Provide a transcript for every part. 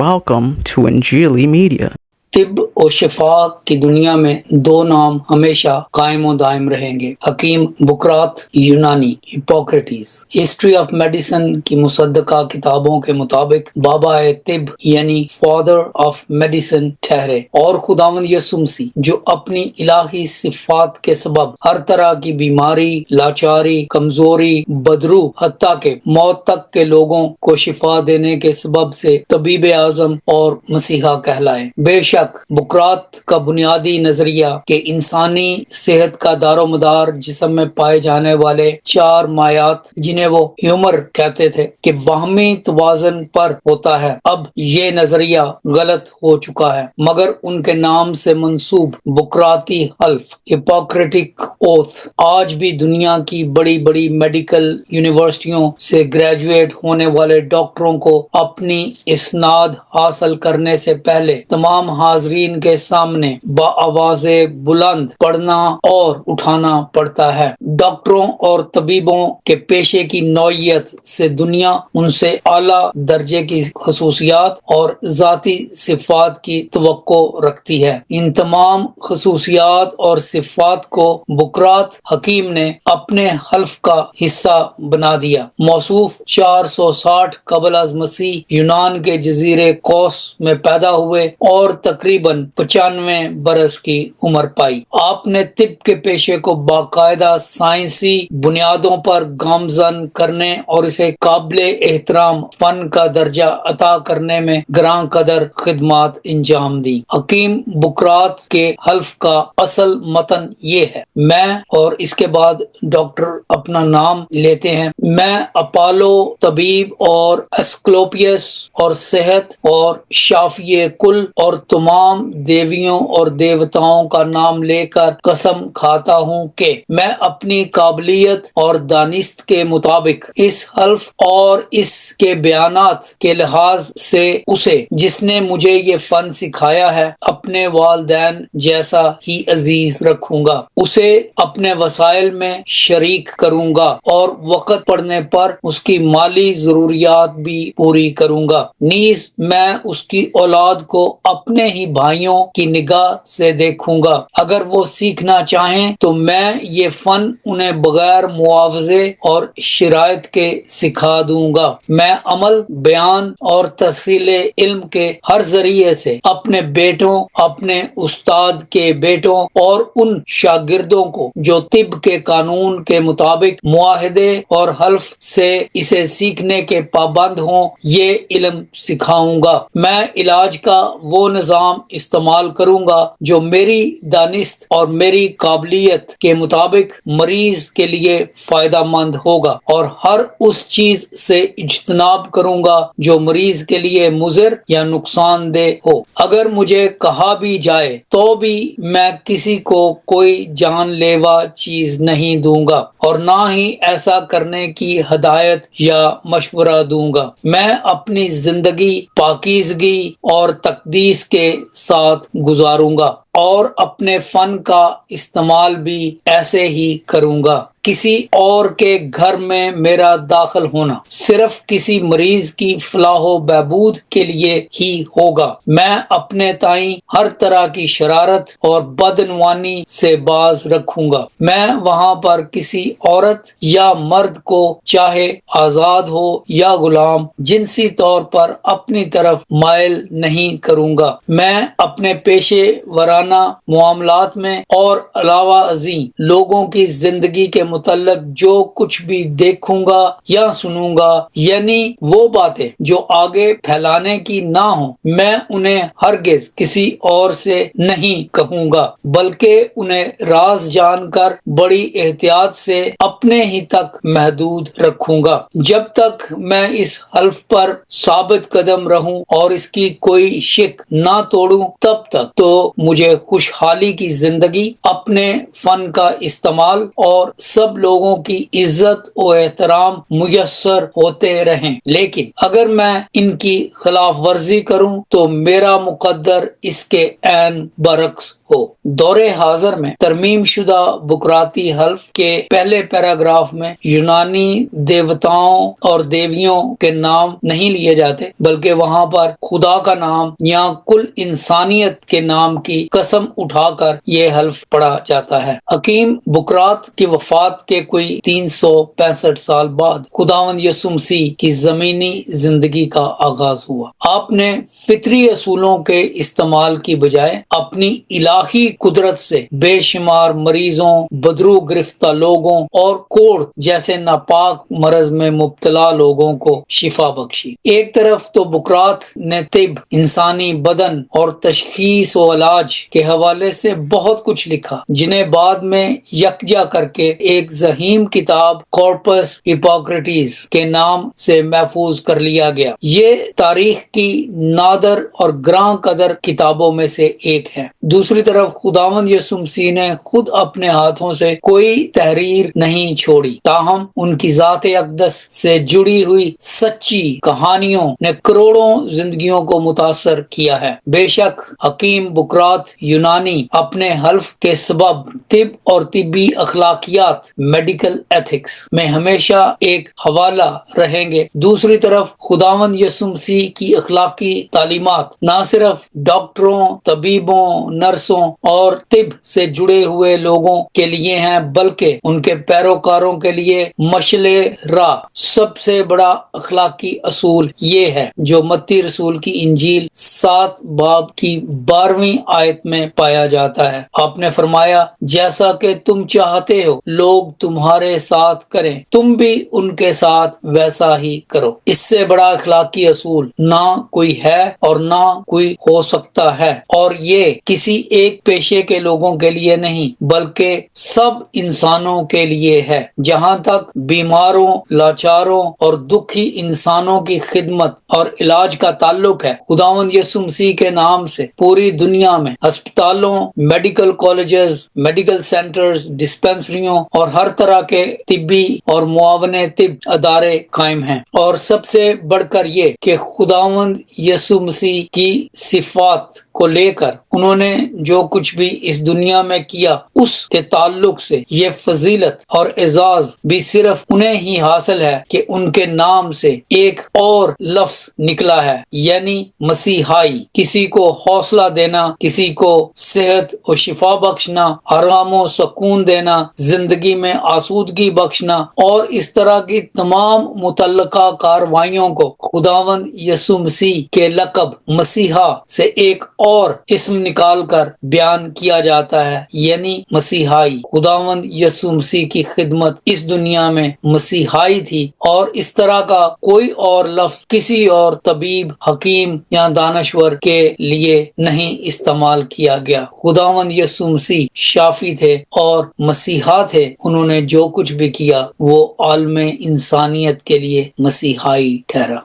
Welcome to Injili Media. طب و شفا کی دنیا میں دو نام ہمیشہ قائم و دائم رہیں گے، حکیم بکرات یونانی ہپوکریٹس۔ ہسٹری آف میڈیسن کی مصدقہ کتابوں کے مطابق بابا طب یعنی فادر آف میڈیسن ٹھہرے، اور خداوند یسوع مسیح جو اپنی الہی صفات کے سبب ہر طرح کی بیماری، لاچاری، کمزوری، بدرو حتیٰ کہ موت تک کے لوگوں کو شفا دینے کے سبب سے طبیب اعظم اور مسیحا کہلائے۔ بے شک بکرات کا بنیادی نظریہ کہ انسانی صحت کا دار و مدار جسم میں پائے جانے والے چار مایات جنہیں وہ ہیومر کہتے تھے کہ باہمی توازن پر ہوتا ہے، اب یہ نظریہ غلط ہو چکا ہے، مگر ان کے نام سے منسوب بکراتی حلف ہپوکریٹک اوتھ آج بھی دنیا کی بڑی بڑی میڈیکل یونیورسٹیوں سے گریجویٹ ہونے والے ڈاکٹروں کو اپنی اسناد حاصل کرنے سے پہلے تمام حاضرین کے سامنے بآواز بلند پڑھنا اور اٹھانا پڑتا ہے۔ ڈاکٹروں اور طبیبوں کے پیشے کی نوعیت سے دنیا ان سے اعلیٰ درجے کی خصوصیات اور ذاتی صفات کی توقع رکھتی ہے۔ ان تمام خصوصیات اور صفات کو بکرات حکیم نے اپنے حلف کا حصہ بنا دیا۔ موصوف 460 قبل از مسیح یونان کے جزیرے کوس میں پیدا ہوئے اور تقریباً 95 برس کی عمر پائی۔ آپ نے طب کے پیشے کو باقاعدہ سائنسی بنیادوں پر گامزن کرنے اور اسے قابل احترام فن کا درجہ عطا کرنے میں گراں قدر خدمات انجام دی۔ حکیم بکرات کے حلف کا اصل متن یہ ہے، میں، اور اس کے بعد ڈاکٹر اپنا نام لیتے ہیں، میں اپالو طبیب اور اسکلوپیس اور صحت اور شافی کل اور تمام دیویوں اور دیوتاؤں کا نام لے کر قسم کھاتا ہوں کہ میں اپنی قابلیت اور دانست کے مطابق اس حلف اور اس کے بیانات کے لحاظ سے اسے جس نے مجھے یہ فن سکھایا ہے اپنے والدین جیسا ہی عزیز رکھوں گا، اسے اپنے وسائل میں شریک کروں گا اور وقت پڑنے پر اس کی مالی ضروریات بھی پوری کروں گا۔ نیز میں اس کی اولاد کو اپنے ہی بھائیوں کی نگاہ سے دیکھوں گا۔ اگر وہ سیکھنا چاہیں تو میں یہ فن انہیں بغیر معاوضے اور شرائط کے سکھا دوں گا۔ میں عمل، بیان اور تحصیل علم کے ہر ذریعے سے اپنے بیٹوں، اپنے استاد کے بیٹوں اور ان شاگردوں کو جو طب کے قانون کے مطابق معاہدے اور حلف سے اسے سیکھنے کے پابند ہوں یہ علم سکھاؤں گا۔ میں علاج کا وہ نظام استعمال کروں گا جو میری دانست اور میری قابلیت کے مطابق مریض کے لیے فائدہ مند ہوگا، اور ہر اس چیز سے اجتناب کروں گا جو مریض کے لیے مضر یا نقصان دہ ہو۔ اگر مجھے کہا بھی جائے تو بھی میں کسی کو کوئی جان لیوا چیز نہیں دوں گا اور نہ ہی ایسا کرنے کی ہدایت یا مشورہ دوں گا۔ میں اپنی زندگی پاکیزگی اور تقدیس کے ساتھ گزاروں گا اور اپنے فن کا استعمال بھی ایسے ہی کروں گا۔ کسی اور کے گھر میں میرا داخل ہونا صرف کسی مریض کی فلاح و بہبود کے لیے ہی ہوگا۔ میں اپنے تئیں ہر طرح کی شرارت اور بدعنوانی سے باز رکھوں گا۔ میں وہاں پر کسی عورت یا مرد کو چاہے آزاد ہو یا غلام جنسی طور پر اپنی طرف مائل نہیں کروں گا۔ میں اپنے پیشے ورانہ معاملات میں اور علاوہ ازیں لوگوں کی زندگی کے متعلق جو کچھ بھی دیکھوں گا یا سنوں گا، یعنی وہ باتیں جو آگے پھیلانے کی نہ ہوں، میں انہیں ہرگز کسی اور سے نہیں کہوں گا، بلکہ انہیں راز جان کر بڑی احتیاط سے اپنے ہی تک محدود رکھوں گا۔ جب تک میں اس حلف پر ثابت قدم رہوں اور اس کی کوئی شک نہ توڑوں تب تک تو مجھے خوشحالی کی زندگی، اپنے فن کا استعمال اور سب لوگوں کی عزت و احترام میسر ہوتے رہیں۔ لیکن اگر میں ان کی خلاف ورزی کروں تو میرا مقدر اس کے عین برعکس ہو۔ دور حاضر میں ترمیم شدہ بکراتی حلف کے پہلے پیراگراف میں یونانی دیوتاؤں اور دیویوں کے نام نہیں لیے جاتے، بلکہ وہاں پر خدا کا نام یا کل انسانیت کے نام کی قسم اٹھا کر یہ حلف پڑھا جاتا ہے۔ حکیم بکرات کی وفات کے کوئی 365 سال بعد خداوند یسوع مسیح کی زمینی زندگی کا آغاز ہوا۔ آپ نے فطری اصولوں کے استعمال کی بجائے اپنی الہی قدرت سے بے شمار مریضوں، بدرو گرفتہ لوگوں اور کوڑ جیسے ناپاک مرض میں مبتلا لوگوں کو شفا بخشی۔ ایک طرف تو بکرات نے طب، انسانی بدن اور تشخیص و علاج کے حوالے سے بہت کچھ لکھا، جنہیں بعد میں یکجا کر کے ایک ذہین کتاب کارپس ہپوکریٹس کے نام سے محفوظ کر لیا گیا۔ یہ تاریخ کی نادر اور گراں قدر کتابوں میں سے ایک ہے۔ دوسری طرف خداوند یسوع مسیح نے خود اپنے ہاتھوں سے کوئی تحریر نہیں چھوڑی، تاہم ان کی ذات اقدس سے جڑی ہوئی سچی کہانیوں نے کروڑوں زندگیوں کو متاثر کیا ہے۔ بے شک حکیم بکرات یونانی اپنے حلف کے سبب طب اور طبی اخلاقیات، میڈیکل ایتھکس میں ہمیشہ ایک حوالہ رہیں گے۔ دوسری طرف خداوند یسوع مسیح کی اخلاقی تعلیمات نہ صرف ڈاکٹروں، طبیبوں، نرسوں اور طب سے جڑے ہوئے لوگوں کے لیے ہیں، بلکہ ان کے پیروکاروں کے لیے مشعل راہ۔ سب سے بڑا اخلاقی اصول یہ ہے جو متی رسول کی انجیل 7 باب کی 12ویں آیت میں پایا جاتا ہے۔ آپ نے فرمایا، جیسا کہ تم چاہتے ہو لوگ تمہارے ساتھ کریں، تم بھی ان کے ساتھ ویسا ہی کرو۔ اس سے بڑا اخلاقی اصول نہ کوئی ہے اور نہ کوئی ہو سکتا ہے، اور یہ کسی ایک پیشے کے لوگوں کے لیے نہیں بلکہ سب انسانوں کے لیے ہے۔ جہاں تک بیماروں، لاچاروں اور دکھی انسانوں کی خدمت اور علاج کا تعلق ہے، خداوند یسوع مسیح کے نام سے پوری دنیا میں ہسپتالوں، میڈیکل کالجز، میڈیکل سینٹرز، ڈسپنسریوں اور ہر طرح کے طبی اور معاون طب ادارے قائم ہیں۔ اور سب سے بڑھ کر یہ کہ خداوند یسوع مسیح کی صفات کو لے کر انہوں نے جو کچھ بھی اس دنیا میں کیا، اس کے تعلق سے یہ فضیلت اور اعزاز بھی صرف انہیں ہی حاصل ہے کہ ان کے نام سے ایک اور لفظ نکلا ہے، یعنی مسیحائی۔ کسی کو حوصلہ دینا، کسی کو صحت و شفا بخشنا، آرام و سکون دینا، زندگی میں آسودگی بخشنا اور اس طرح کی تمام متعلقہ کاروائیوں کو خداوند یسوع مسیح کے لقب مسیحا سے ایک اور اسم نکال کر بیان کیا جاتا ہے، یعنی مسیحائی۔ خداوند یسوع مسیح کی خدمت اس دنیا میں مسیحائی تھی، اور اس طرح کا کوئی اور لفظ کسی اور طبیب، حکیم یا دانشور کے لیے نہیں استعمال کیا گیا۔ خداوند یسوع مسیح شافی تھے اور مسیحا تھے۔ انہوں نے جو کچھ بھی کیا وہ عالم انسانیت کے لیے مسیحائی ٹھہرا۔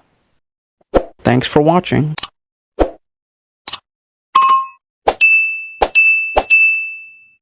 Thanks for watching.